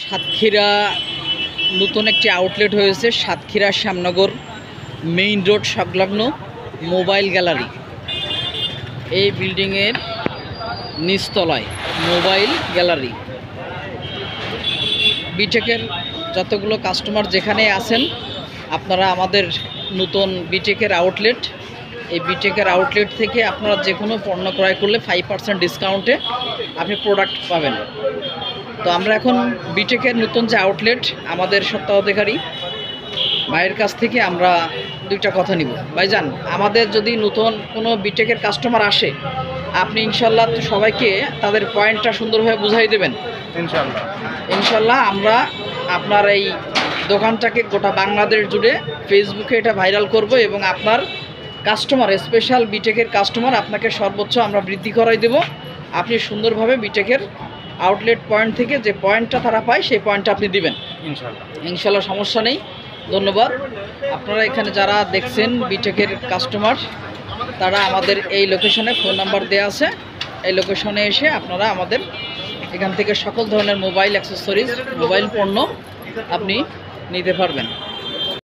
সাতক্ষীরা নতুন একটি আউটলেট হয়েছে। সাতক্ষীরা শ্যামনগর মেইন রোড সংলগ্ন মোবাইল গ্যালারি, এই বিল্ডিংয়ের নিচতলায় মোবাইল গ্যালারি। বিটেকের যতগুলো কাস্টমার যেখানে আছেন, আপনারা আমাদের নতুন বিটেকের আউটলেট, এই বিটেকের আউটলেট থেকে আপনারা যে কোনো পণ্য ক্রয় করলে 5% ডিসকাউন্টে আপনি প্রোডাক্ট পাবেন। তো আমরা এখন বিটেকের নতুন যে আউটলেট, আমাদের স্বত্বাধিকারী ভাইয়ের কাছ থেকে আমরা দুইটা কথা নিব। ভাইজান, আমাদের যদি নতুন কোনো বিটেকের কাস্টমার আসে, আপনি ইনশাল্লাহ সবাইকে তাদের পয়েন্টটা সুন্দরভাবে বুঝাই দেবেন। ইনশাল্লাহ আমরা আপনার এই দোকানটাকে গোটা বাংলাদেশ জুড়ে ফেসবুকে এটা ভাইরাল করব এবং আপনার কাস্টমার, স্পেশাল বিটেকের কাস্টমার আপনাকে সর্বোচ্চ আমরা বৃদ্ধি করাই দেব। আপনি সুন্দরভাবে বিটেকের আউটলেট পয়েন্ট থেকে যে পয়েন্টটা তারা পায় সেই পয়েন্টটা আপনি দিবেন ইনশাল্লাহ, সমস্যা নেই। ধন্যবাদ। আপনারা এখানে যারা দেখছেন বিটেকের কাস্টমার, তারা আমাদের এই লোকেশনে ফোন নাম্বার দেওয়া আছে, এই লোকেশনে এসে আপনারা আমাদের এখান থেকে সকল ধরনের মোবাইল অ্যাক্সেসরিজ, মোবাইল পণ্য আপনি নিতে পারবেন।